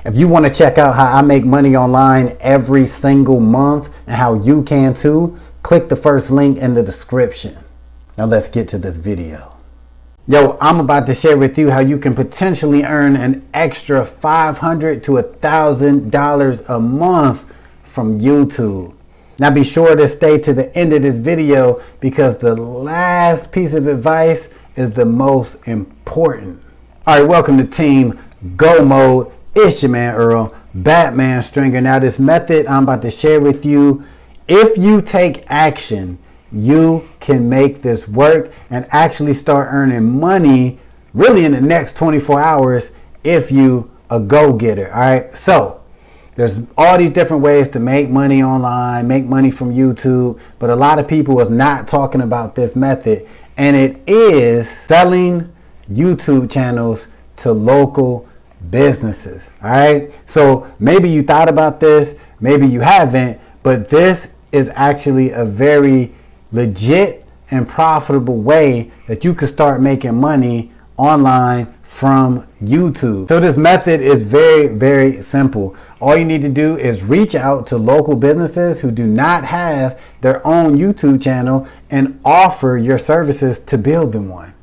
If you want to check out how I make money online every single month and how you can too, click the first link in the description. Now let's get to this video. Yo, I'm about to share with you how you can potentially earn an extra $500 to $1,000 a month from YouTube. Now be sure to stay to the end of this video because the last piece of advice is the most important. All right, welcome to Team Go Mode. It's your man Earl, Batman Stringer. Now this method I'm about to share with you, if you take action, you can make this work and actually start earning money really in the next 24 hours if you a go-getter. All right, so there's all these different ways to make money online, make money from YouTube, but a lot of people is not talking about this method, and it is selling YouTube channels to local businesses. All right, so maybe you thought about this, maybe you haven't, but this is actually a very legit and profitable way that you can start making money online from YouTube. So this method is very, very simple. All you need to do is reach out to local businesses who do not have their own YouTube channel and offer your services to build them one.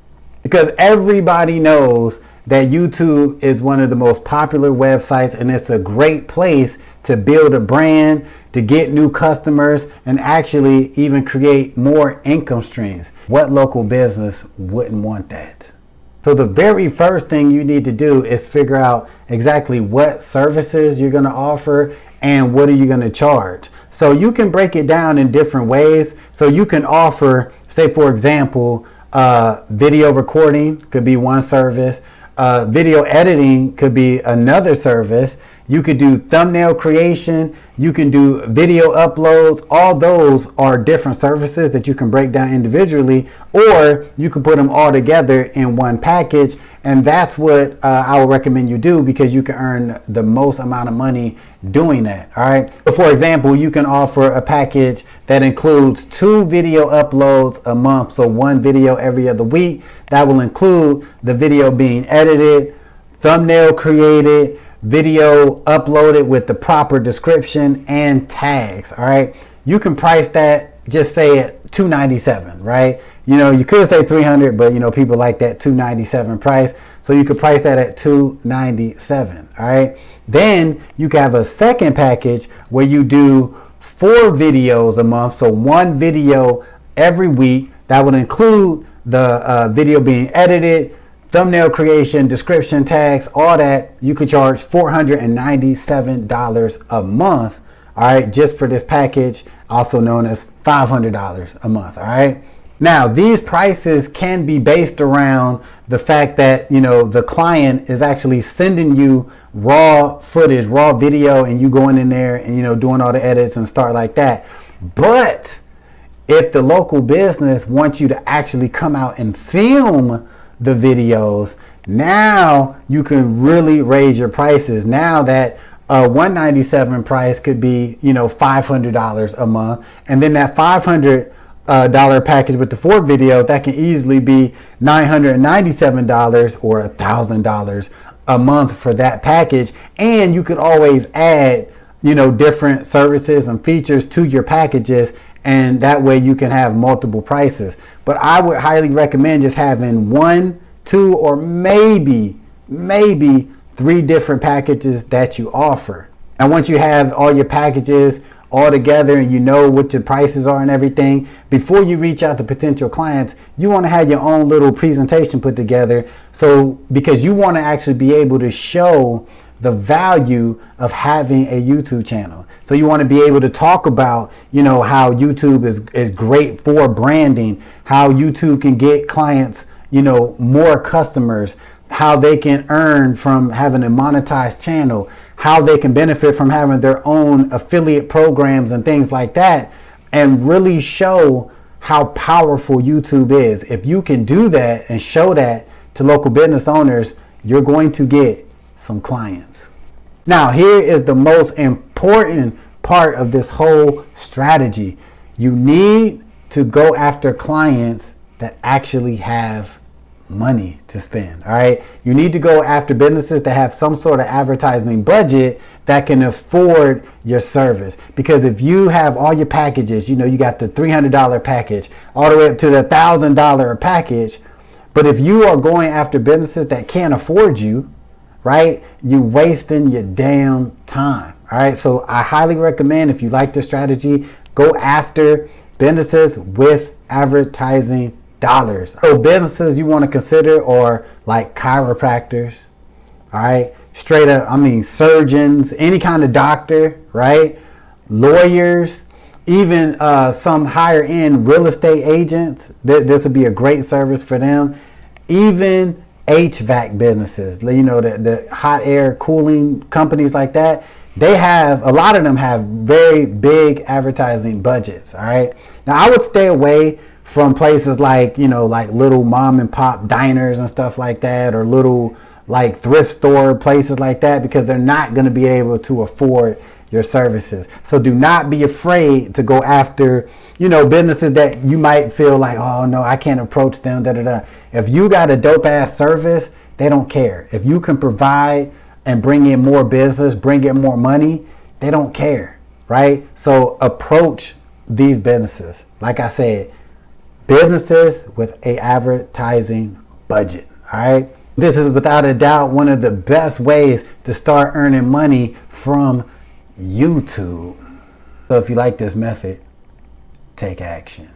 Because everybody knows that YouTube is one of the most popular websites, and it's a great place to build a brand, to get new customers, and actually even create more income streams. What local business wouldn't want that? So the very first thing you need to do is figure out exactly what services you're going to offer and what are you going to charge. So you can break it down in different ways. So you can offer, say for example, video recording could be one service. Video editing could be another service. You could do thumbnail creation. You can do video uploads. All those are different services that you can break down individually, or you can put them all together in one package. And that's what I would recommend you do, because you can earn the most amount of money doing that. All right. So for example, you can offer a package that includes 2 video uploads a month. So 1 video every other week. That will include the video being edited, thumbnail created, video uploaded with the proper description and tags. All right. You can price that, just say at $297, right? You know, you could say $300, but you know, people like that $297 price. So you could price that at $297. All right. Then you can have a second package where you do 4 videos a month. So 1 video every week. That would include the video being edited, thumbnail creation, description, tags, all that. You could charge $497 a month. All right. Just for this package, also known as $500 a month. All right. Now, these prices can be based around the fact that, you know, the client is actually sending you raw footage, raw video, and you going in there and, you know, doing all the edits and start like that. But if the local business wants you to actually come out and film the videos, now you can really raise your prices. Now that $197 price could be, you know, $500 a month, and then that $500 package with the 4 videos, that can easily be $997 or $1,000 a month for that package. And you could always add, you know, different services and features to your packages, and that way you can have multiple prices. But I would highly recommend just having 1, 2, or maybe 3 different packages that you offer. And once you have all your packages all together and you know what your prices are and everything, before you reach out to potential clients, you want to have your own little presentation put together. So because you want to actually be able to show the value of having a YouTube channel. So you want to be able to talk about, you know, how YouTube is great for branding, how YouTube can get clients, you know, more customers, how they can earn from having a monetized channel, how they can benefit from having their own affiliate programs and things like that, and really show how powerful YouTube is. If you can do that and show that to local business owners, you're going to get some clients. Now, here is the most important part of this whole strategy. You need to go after clients that actually have money to spend. All right. You need to go after businesses that have some sort of advertising budget that can afford your service. Because if you have all your packages, you know, you got the $300 package all the way up to the $1,000 package. But if you are going after businesses that can't afford you, right, you're wasting your damn time. All right. So I highly recommend, if you like this strategy, go after businesses with advertising dollars. So businesses you want to consider are like chiropractors, all right, straight up, I mean surgeons, any kind of doctor, right, lawyers, even some higher end real estate agents. This would be a great service for them. Even HVAC businesses, you know, the hot air cooling companies like that, they have, a lot of them have very big advertising budgets. All right. Now I would stay away from places like, you know, like little mom and pop diners and stuff like that, or little like thrift store places like that, because they're not going to be able to afford your services. So do not be afraid to go after, you know, businesses that you might feel like, oh no, I can't approach them, da da da. If you got a dope ass service, they don't care. If you can provide and bring in more business, bring in more money, they don't care, right? So approach these businesses. Like I said, businesses with a advertising budget, all right? This is without a doubt one of the best ways to start earning money from YouTube. So if you like this method, take action.